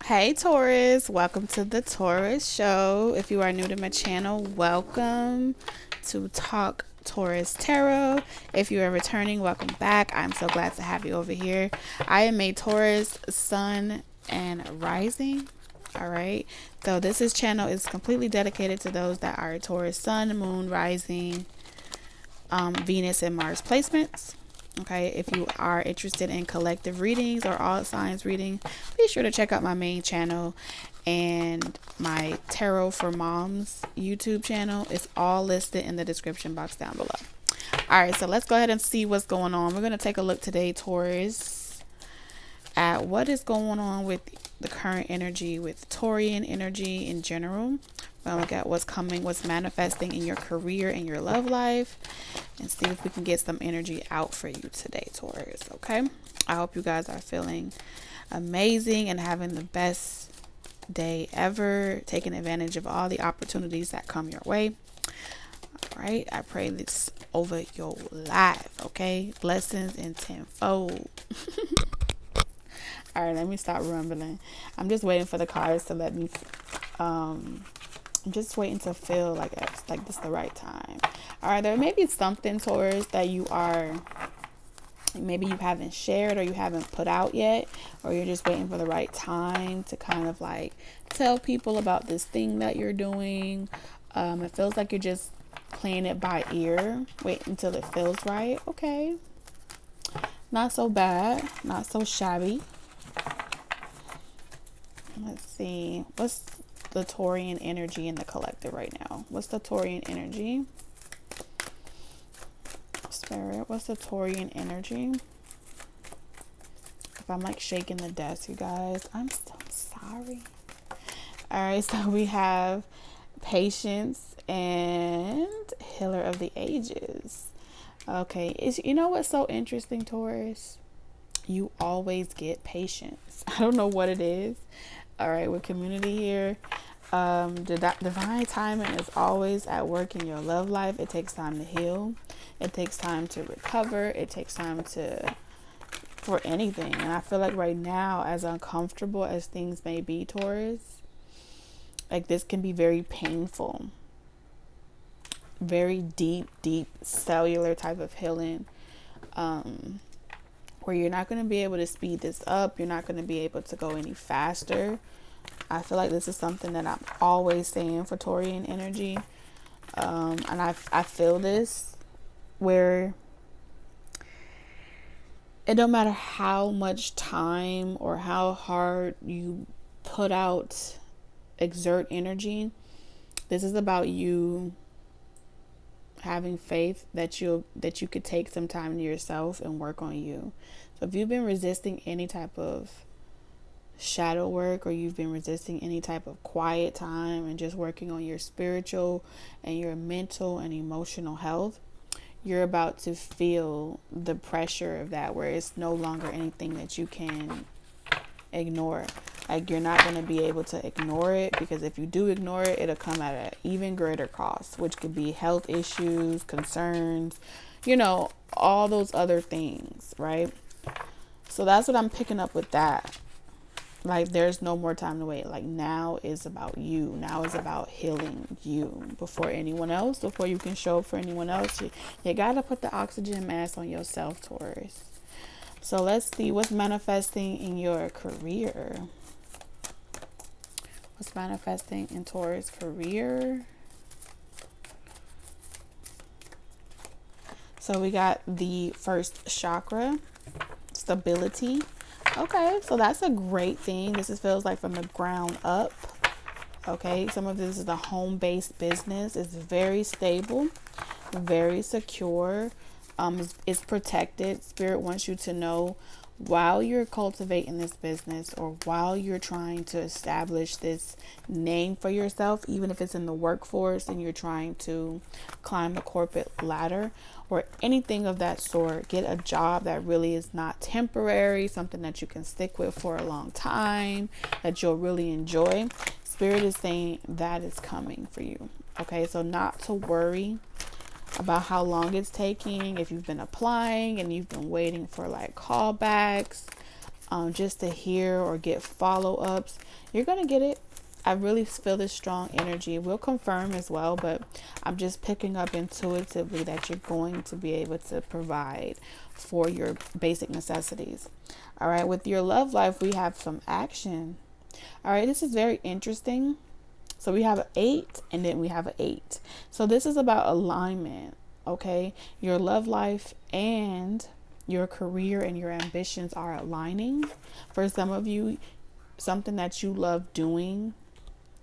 Hey Taurus, welcome to the Taurus show. If you are new to my channel, welcome to Talk Taurus Tarot. If you are returning, welcome back. I'm so glad to have you over here. I am a Taurus sun and rising. All right. So channel is completely dedicated to those that are Taurus sun, moon, rising, Venus and Mars placements. Okay, if you are interested in collective readings or all signs reading, be sure to check out my main channel and my Tarot for Moms YouTube channel. It's all listed in the description box down below. All right, so let's go ahead and see what's going on. We're going to take a look today, Taurus, at what is going on with the current energy, with Taurian energy in general. We're going to look at what's coming, what's manifesting in your career and your love life, and see if we can get some energy out for you today, Taurus. Okay, I hope you guys are feeling amazing and having the best day ever, taking advantage of all the opportunities that come your way. All right, I pray this over your life. Okay, blessings in tenfold. All right, let me stop rumbling. I'm just waiting for the cards to let me I'm just waiting to feel like this the right time. All right, there may be something, Taurus, that maybe you haven't shared or you haven't put out yet, or you're just waiting for the right time to kind of like tell people about this thing that you're doing. It feels like you're just playing it by ear. Wait until it feels right. Okay. Not so bad. Not so shabby. Let's see. What's the Taurian energy in the collective right now? What's the Taurian energy? Spirit, what's the Taurian energy? If I'm like shaking the desk, you guys, I'm so sorry. All right, so we have Patience and Healer of the Ages. Okay, you know what's so interesting, Taurus? You always get patience. I don't know what it is. All right, with community here, divine timing is always at work in your love life. It takes time to heal. It takes time to recover. It takes time for anything. And I feel like right now, as uncomfortable as things may be, Taurus, like this can be very painful. Very deep cellular type of healing. Where you're not going to be able to speed this up. You're not going to be able to go any faster. I feel like this is something that I'm always saying for Taurian energy. And I feel this where it don't matter how much time or how hard you exert energy. This is about you having faith that you could take some time to yourself and work on you. So if you've been resisting any type of shadow work, or you've been resisting any type of quiet time and just working on your spiritual and your mental and emotional health, you're about to feel the pressure of that, where it's no longer anything that you can ignore. Like, you're not going to be able to ignore it, because if you do ignore it, it'll come at an even greater cost, which could be health issues, concerns, all those other things, right? So that's what I'm picking up with that. Like, there's no more time to wait. Like, now is about you. Now is about healing you before anyone else. Before you can show up for anyone else, you got to put the oxygen mask on yourself, Taurus. So let's see what's manifesting in your career. What's manifesting in Taurus career? So we got the first chakra, stability. Okay, so that's a great thing. This feels like from the ground up. Okay, some of this is a home-based business. It's very stable, very secure. It's protected. Spirit wants you to know, while you're cultivating this business, or while you're trying to establish this name for yourself, even if it's in the workforce and you're trying to climb the corporate ladder or anything of that sort, get a job that really is not temporary, something that you can stick with for a long time, that you'll really enjoy. Spirit is saying that is coming for you. Okay, so not to worry about how long it's taking. If you've been applying and you've been waiting for like callbacks, just to hear or get follow-ups, you're going to get it. I really feel this strong energy. We'll confirm as well, but I'm just picking up intuitively that you're going to be able to provide for your basic necessities. All right, with your love life, we have some action. All right, this is very interesting. So we have an 8 and then we have an 8. So this is about alignment, okay? Your love life and your career and your ambitions are aligning. For some of you, something that you love doing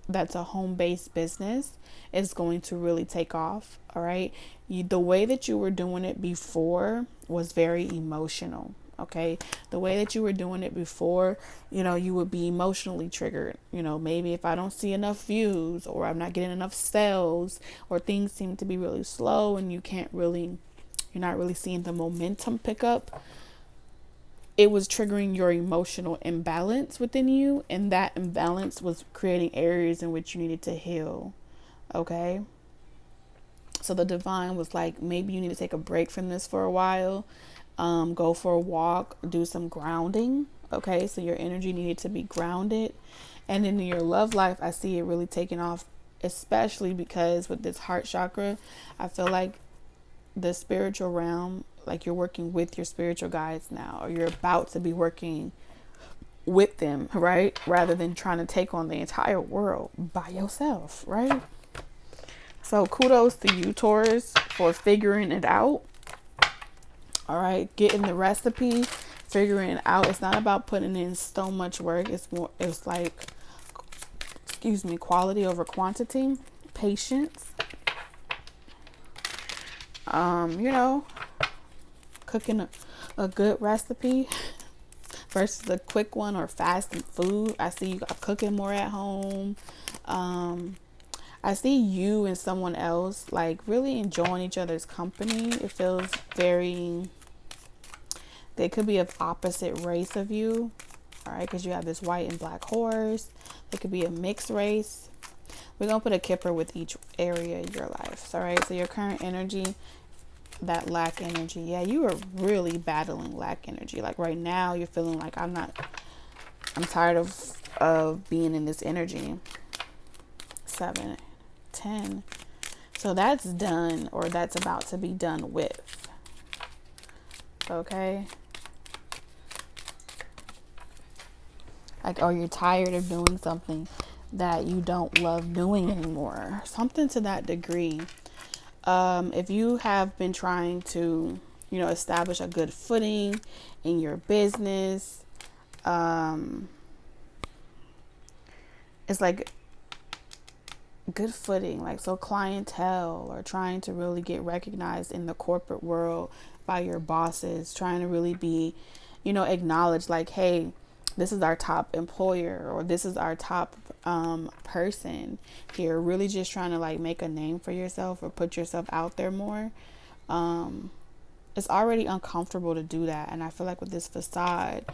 that's a home-based business is going to really take off. All right, the way that you were doing it before was very emotional. Okay, the way that you were doing it before, you would be emotionally triggered. Maybe if I don't see enough views, or I'm not getting enough sales, or things seem to be really slow and you're not really seeing the momentum pick up, it was triggering your emotional imbalance within you, and that imbalance was creating areas in which you needed to heal. Okay, so the divine was like, maybe you need to take a break from this for a while. Go for a walk, do some grounding. Okay, so your energy needed to be grounded. And in your love life, I see it really taking off, especially because with this heart chakra, I feel like the spiritual realm, like you're working with your spiritual guides now, or you're about to be working with them, right? Rather than trying to take on the entire world by yourself, right? So kudos to you, Taurus, for figuring it out. All right, getting the recipe, figuring it out. It's not about putting in so much work. It's like, quality over quantity, patience. Cooking a good recipe versus a quick one or fast food. I see you cooking more at home. I see you and someone else like really enjoying each other's company. It feels they could be of opposite race of you. All right, because you have this white and black horse. It could be a mixed race. We're going to put a kipper with each area in your life. All right, so your current energy, that lack energy. Yeah, you are really battling lack energy. Like right now, you're feeling like I'm tired of being in this energy. 7, 10. So that's done, or that's about to be done with. Okay. Like, oh, you're tired of doing something that you don't love doing anymore. Something to that degree. If you have been trying to, establish a good footing in your business, it's like good footing, like so clientele, or trying to really get recognized in the corporate world by your bosses, trying to really be, acknowledged, like, hey, this is our top employer, or this is our top person here, really just trying to like make a name for yourself or put yourself out there more. It's already uncomfortable to do that. And I feel like with this facade,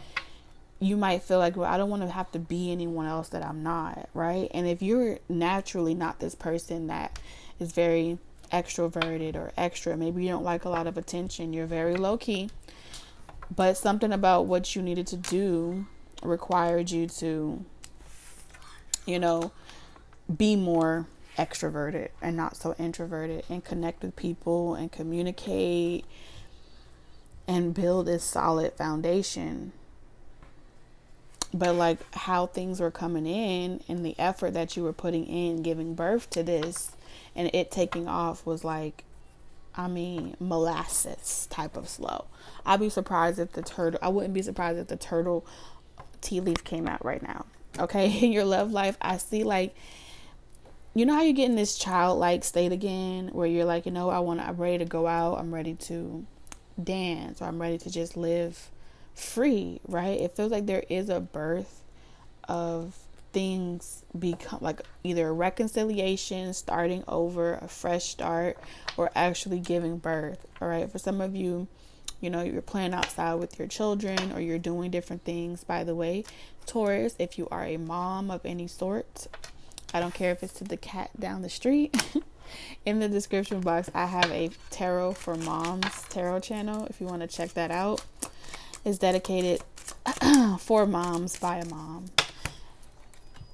you might feel like, well, I don't want to have to be anyone else that I'm not, right? And if you're naturally not this person that is very extroverted or extra, maybe you don't like a lot of attention, you're very low key, but something about what you needed to do required you to, be more extroverted and not so introverted, and connect with people and communicate and build this solid foundation. But like how things were coming in and the effort that you were putting in giving birth to this and it taking off was like, molasses type of slow. I wouldn't be surprised if the turtle tea leaf came out right now. Okay. In your love life, I see like, how you get in this childlike state again, where you're like, I'm ready to go out. I'm ready to dance, or I'm ready to just live free, right? It feels like there is a birth of things become like either a reconciliation, starting over, a fresh start, or actually giving birth. All right. For some of you, you're playing outside with your children, or you're doing different things. By the way, Taurus, if you are a mom of any sort, I don't care if it's to the cat down the street. In the description box, I have a Tarot for Moms tarot channel. If you want to check that out, it's dedicated for moms by a mom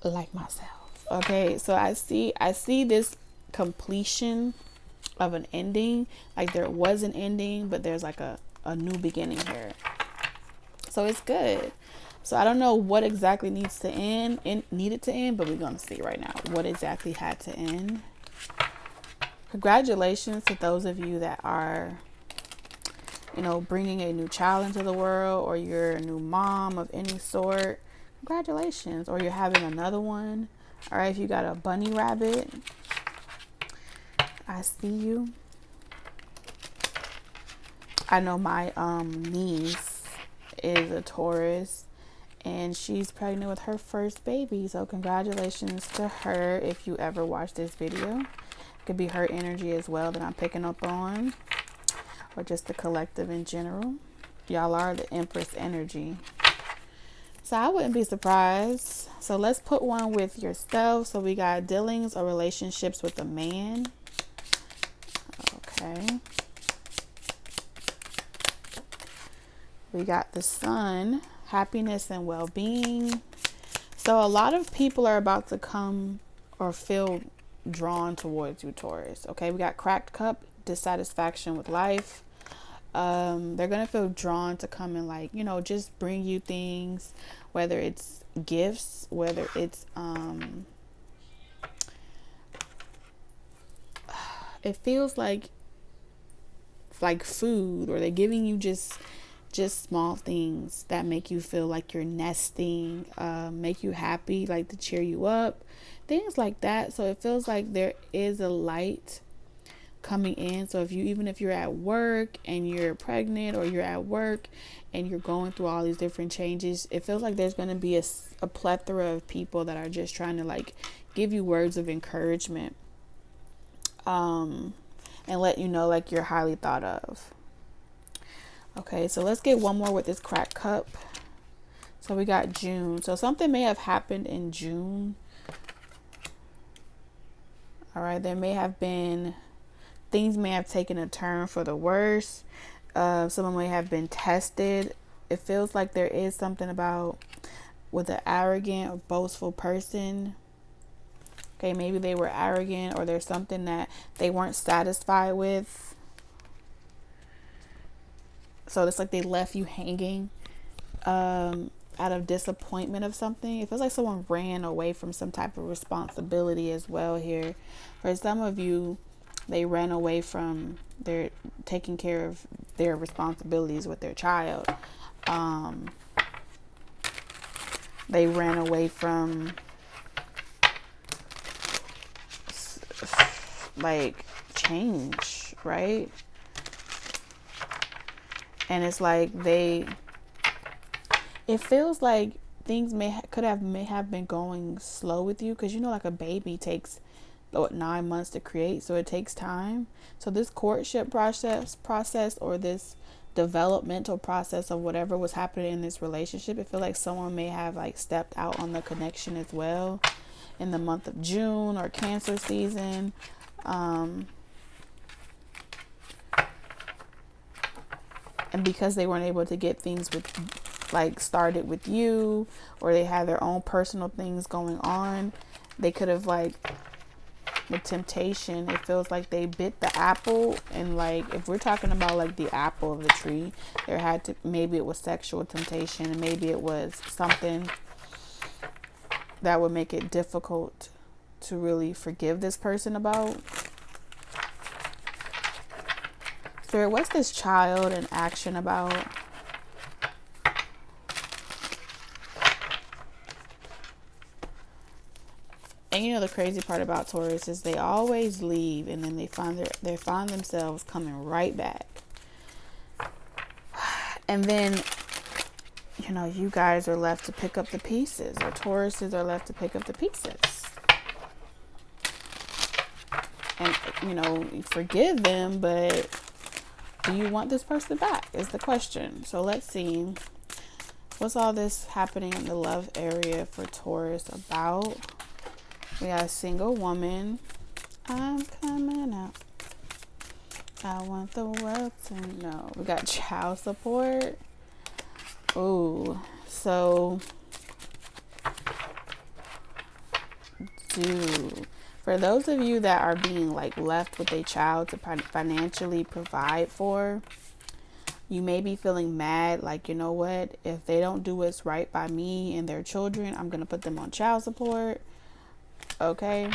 like myself. Okay, so I see this completion of an ending. Like there was an ending, but there's like a new beginning here. So it's good. So I don't know what exactly needed to end, but we're gonna see right now what exactly had to end. Congratulations to those of you that are, you know, bringing a new child into the world, or you're a new mom of any sort. Congratulations. Or you're having another one. All right, if you got a bunny rabbit, I see you. I know my niece is a Taurus, and she's pregnant with her first baby. So congratulations to her. If you ever watch this video, it could be her energy as well that I'm picking up on, or just the collective in general. Y'all are the Empress energy, so I wouldn't be surprised. So let's put one with yourself. So we got dealings or relationships with a man. Okay. We got the Sun, happiness and well-being. So a lot of people are about to come or feel drawn towards you, Taurus. Okay, we got cracked cup, dissatisfaction with life. They're gonna feel drawn to come and, like, you know, just bring you things, whether it's gifts, whether it's it feels like food, or they're giving you just small things that make you feel like you're nesting, make you happy, like to cheer you up, things like that. So it feels like there is a light coming in. So even if you're at work and you're pregnant, or you're at work and you're going through all these different changes, it feels like there's going to be a plethora of people that are just trying to, like, give you words of encouragement, and let you know, like, you're highly thought of. Okay, so let's get one more with this cracked cup. So we got June. So something may have happened in June. All right, there may have been, things may have taken a turn for the worse. Someone may have been tested. It feels like there is something about with an arrogant or boastful person. Okay, maybe they were arrogant, or there's something that they weren't satisfied with. So it's like they left you hanging out of disappointment of something. It feels like someone ran away from some type of responsibility as well here. For some of you, they ran away from their taking care of their responsibilities with their child. They ran away from, like, change, right? And it's like it feels like things may have been going slow with you, because, you know, like a baby takes 9 months to create, so it takes time. So this courtship process, or this developmental process of whatever was happening in this relationship, it feels like someone may have, like, stepped out on the connection as well in the month of June, or Cancer season. And because they weren't able to get things started with you, or they had their own personal things going on, they could have, like, the temptation, it feels like they bit the apple. And, like, if we're talking about, like, the apple of the tree, maybe it was sexual temptation, and maybe it was something that would make it difficult to really forgive this person about. Spirit, what's this child in action about? And, you know, the crazy part about Taurus is they always leave, and then they find themselves coming right back. And then, you know, you guys are left to pick up the pieces, or Tauruses are left to pick up the pieces. And, you know, you forgive them, but do you want this person back is the question. So let's see. What's all this happening in the love area for Taurus about? We got a single woman. I'm coming out. I want the world to know. We got child support. Ooh, So for those of you that are being like left with a child to financially provide for, you may be feeling mad, like, you know what, if they don't do what's right by me and their children, I'm gonna put them on child support. Okay,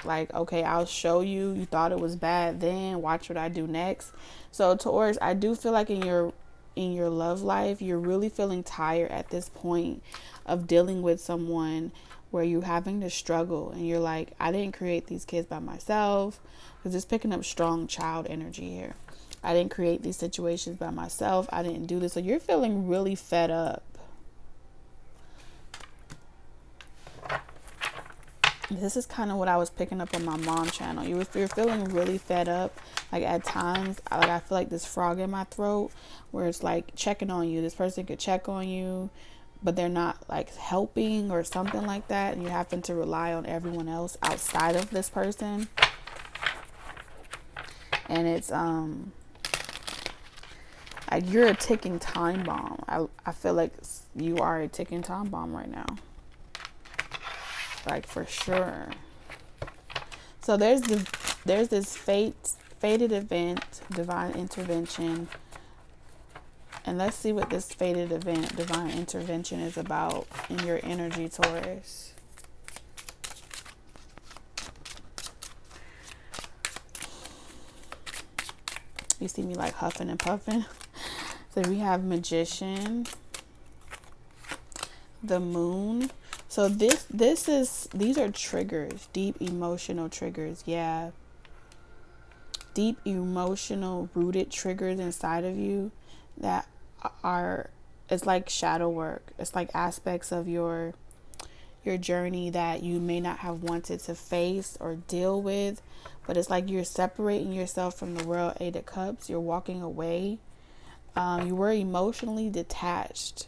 like, okay, I'll show you. You thought it was bad then, watch what I do next. So Taurus, I do feel like in your love life, you're really feeling tired at this point of dealing with someone where you're having to struggle, and you're like, I didn't create these kids by myself, because it's picking up strong child energy here. I didn't create these situations by myself. I didn't do this. So you're feeling really fed up. This is kind of what I was picking up on my mom channel. You're feeling really fed up. Like at times, I feel like this frog in my throat where it's like checking on you. This person could check on you, but they're not like helping or something like that. And you're having to rely on everyone else outside of this person. And it's, like you're a ticking time bomb. I feel like you are a ticking time bomb right now. Like for sure. So there's this fated event, divine intervention. And let's see what this fated event, divine intervention is about in your energy, Taurus. You see me like huffing and puffing. So we have Magician, the Moon. So these are triggers, deep emotional triggers. Yeah. Deep emotional rooted triggers inside of you that are, it's like shadow work. It's like aspects of your journey that you may not have wanted to face or deal with, but it's like you're separating yourself from the world. Eight of Cups, you're walking away. You were emotionally detached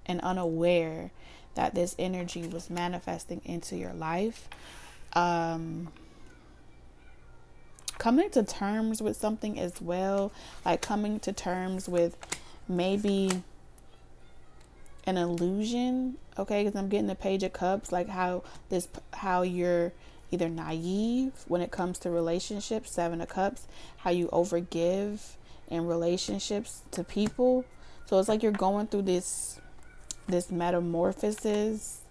and unaware that this energy was manifesting into your life. Coming to terms with something as well, like coming to terms with maybe an illusion, okay? Because I'm getting the Page of Cups, like how you're either naive when it comes to relationships, Seven of Cups, how you overgive in relationships to people. So it's like you're going through this metamorphosis,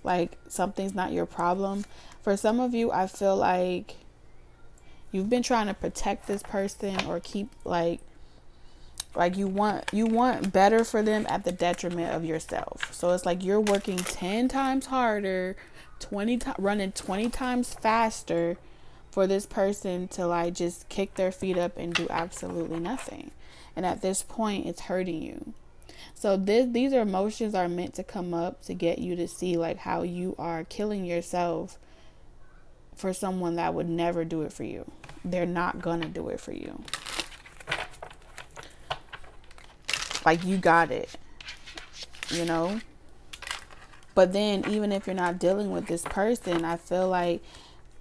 like something's not your problem. For some of you, I feel like you've been trying to protect this person or keep like you want better for them at the detriment of yourself. So it's like you're working 10 times harder, running 20 times faster for this person to like just kick their feet up and do absolutely nothing. And at this point, it's hurting you. So these emotions are meant to come up to get you to see like how you are killing yourself for someone that would never do it for you. They're not gonna do it for you. Like you got it, you know? But then even if you're not dealing with this person, I feel like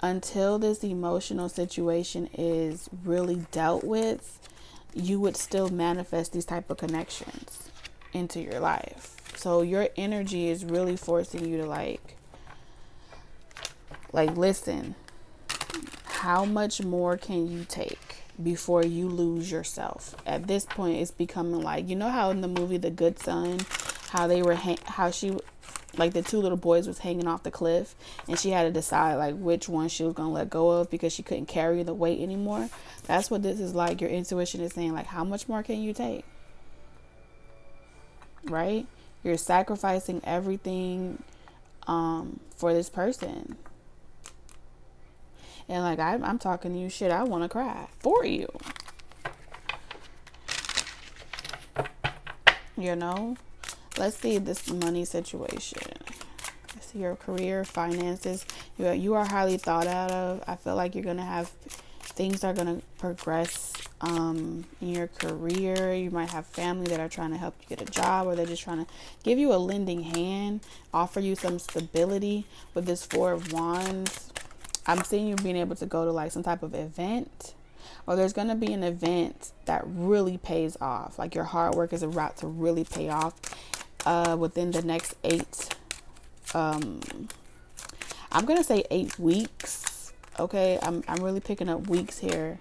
until this emotional situation is really dealt with, you would still manifest these type of connections into your life. So your energy is really forcing you to like listen, how much more can you take before you lose yourself? At this point, it's becoming like, you know how in the movie The Good Son, how they were like the two little boys was hanging off the cliff and she had to decide like which one she was going to let go of because she couldn't carry the weight anymore. That's what this is like. Your intuition is saying like, how much more can you take? Right? You're sacrificing everything for this person. And like I'm talking to you shit, I want to cry for you. You know? Let's see this money situation. Let's see your career, finances. You are highly thought out of. I feel like you're going to have things are going to progress in your career. You might have family that are trying to help you get a job, or they're just trying to give you a lending hand, offer you some stability. With this Four of Wands, I'm seeing you being able to go to like some type of event or there's going to be an event that really pays off. Like your hard work is about to really pay off within the next I'm going to say 8 weeks. Okay. I'm really picking up weeks here.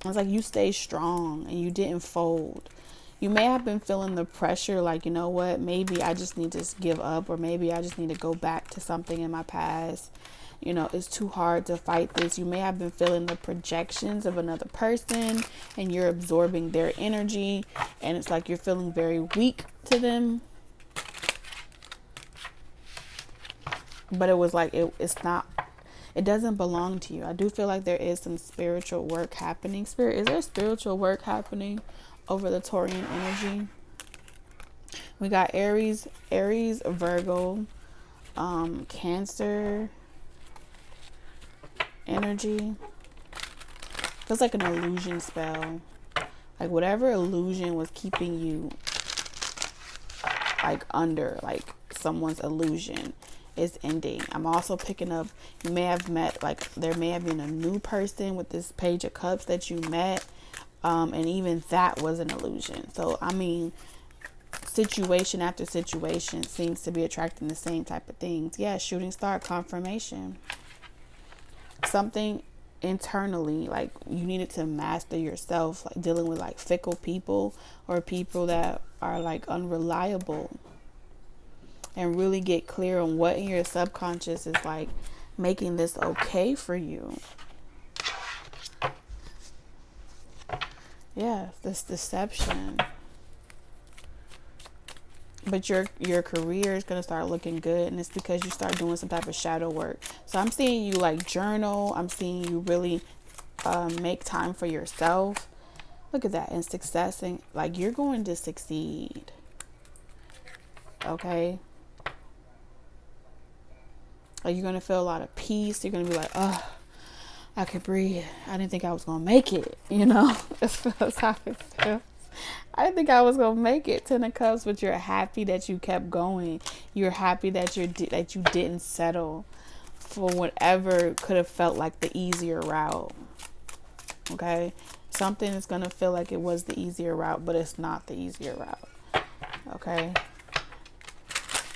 It's like you stay strong and you didn't fold. You may have been feeling the pressure, like, you know what, maybe I just need to give up, or maybe I just need to go back to something in my past. You know, it's too hard to fight this. You may have been feeling the projections of another person and you're absorbing their energy, and it's like you're feeling very weak to them. But it was like, it's not, it doesn't belong to you. I do feel like there is some spiritual work happening. Spirit, is there spiritual work happening over the Taurian energy? We got Aries, Virgo, Cancer energy. Feels like an illusion spell. Like whatever illusion was keeping you like under, like someone's illusion, is ending. I'm also picking up, you may have met, like there may have been a new person with this Page of Cups that you met. And even that was an illusion. So, I mean, situation after situation seems to be attracting the same type of things. Yeah, shooting star confirmation. Something internally, like you needed to master yourself, like dealing with like fickle people or people that are like unreliable, and really get clear on what in your subconscious is like making this okay for you. Yeah, this deception. But your career is going to start looking good, and it's because you start doing some type of shadow work. So I'm seeing you like journal. I'm seeing you really make time for yourself. Look at that. And success, and like you're going to succeed. Okay? Like you're going to feel a lot of peace. You're going to be like, oh, I could breathe. I didn't think I was going to make it, you know? That's how it feels. I didn't think I was going to make it. 10 of Cups, but you're happy that you kept going. You're happy that you didn't settle for whatever could have felt like the easier route. Okay? Something is going to feel like it was the easier route, but it's not the easier route. Okay?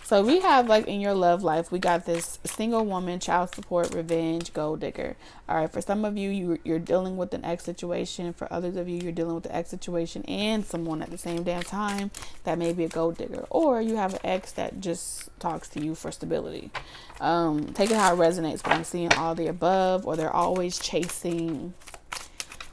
So we have, like, in your love life, we got this single woman, child support, revenge, gold digger. All right, for some of you, you're dealing with an ex situation. For others of you, you're dealing with the ex situation and someone at the same damn time that may be a gold digger. Or you have an ex that just talks to you for stability. Take it how it resonates, but I'm seeing all the above, or they're always chasing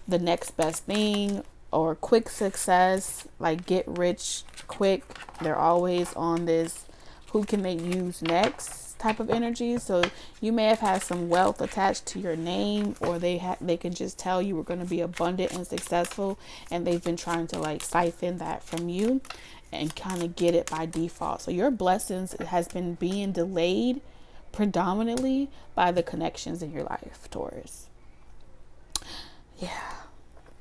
the next best thing, or quick success, like get rich quick. They're always on this who can they use next type of energy. So you may have had some wealth attached to your name, or they can just tell you we're going to be abundant and successful, and they've been trying to like siphon that from you and kind of get it by default. So your blessings has been being delayed predominantly by the connections in your life, Taurus. Yeah.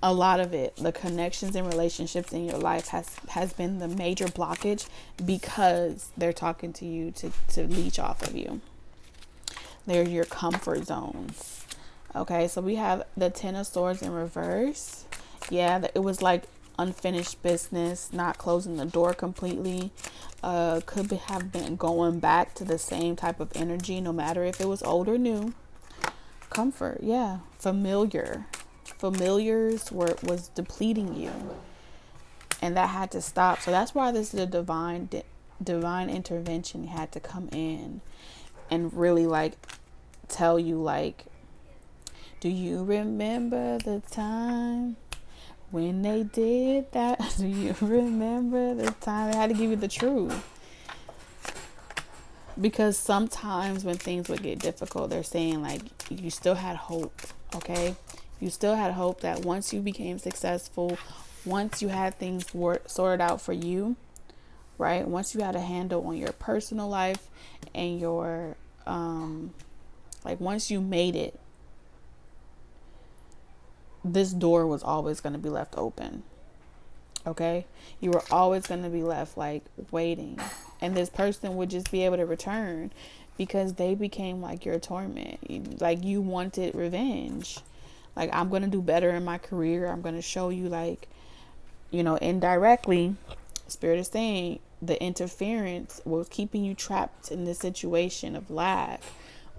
A lot of it, the connections and relationships in your life has been the major blockage, because they're talking to you to leech off of you. They're your comfort zones. Okay, so we have the 10 of Swords in reverse. Yeah, it was like unfinished business, not closing the door completely. Could have been going back to the same type of energy, no matter if it was old or new. Comfort, yeah, familiars was depleting you, and that had to stop. So that's why this is a divine intervention had to come in and really like tell you, like, do you remember the time when they did that? Do you remember the time? They had to give you the truth, because sometimes when things would get difficult, they're saying like you still had hope. Okay, you still had hope that once you became successful, once you had things sorted out for you, right? Once you had a handle on your personal life and your, like once you made it, this door was always going to be left open. Okay? You were always going to be left like waiting. And this person would just be able to return. because they became like your torment. Like, you wanted revenge. Like, I'm going to do better in my career. I'm going to show you, like, indirectly, Spirit is saying the interference was keeping you trapped in this situation of lack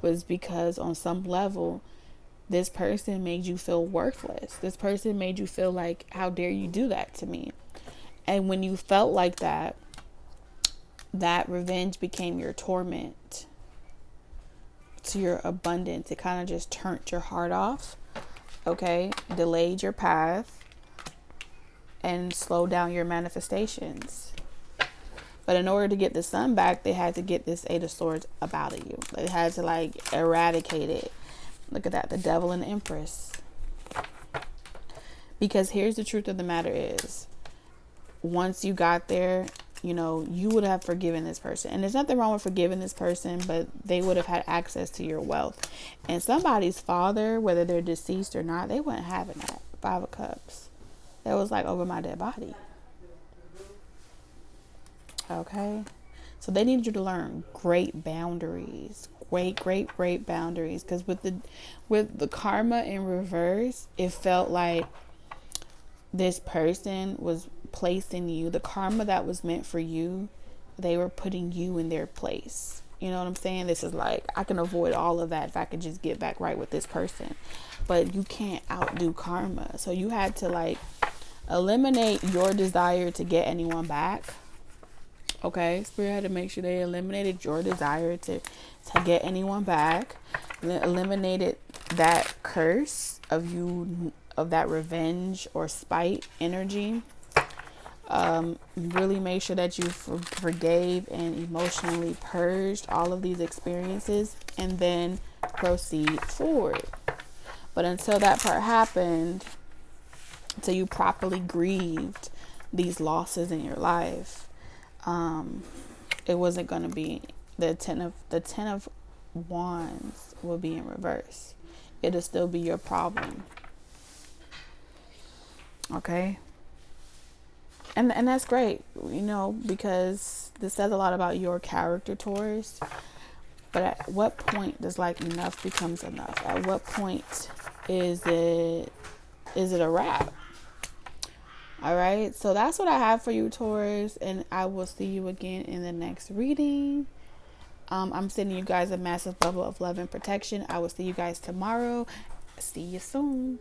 was because on some level, this person made you feel worthless. This person made you feel like, how dare you do that to me? And when you felt like that, that revenge became your torment to your abundance. It kind of just turned your heart off, okay? Delayed your path and slowed down your manifestations. But in order to get the sun back, they had to get this Eight of Swords up out of you. They had to, like, eradicate it. Look at that, the Devil and the Empress. Because here's the truth of the matter is, once you got there, you would have forgiven this person. And there's nothing wrong with forgiving this person, but they would have had access to your wealth. And somebody's father, whether they're deceased or not, they weren't having that. Five of Cups. That was like over my dead body. Okay? So they needed you to learn great boundaries. Great boundaries. Because with the karma in reverse, it felt like this person was placing you, the karma that was meant for you, they were putting you in their place. You know what I'm saying? This is like, I can avoid all of that if I could just get back right with this person. But you can't outdo karma. So you had to, like, eliminate your desire to get anyone back. Okay? Spirit had to make sure they eliminated your desire to get anyone back. And then eliminated that curse of that revenge or spite energy. Really make sure that you forgave and emotionally purged all of these experiences, and then proceed forward. But until that part happened, until you properly grieved these losses in your life, it wasn't going to be the ten of Wands will be in reverse. It'll still be your problem. Okay? And that's great, because this says a lot about your character, Taurus. But at what point does, like, enough becomes enough? At what point is it a wrap? All right, so that's what I have for you, Taurus, and I will see you again in the next reading. I'm sending you guys a massive bubble of love and protection. I will see you guys tomorrow. See you soon.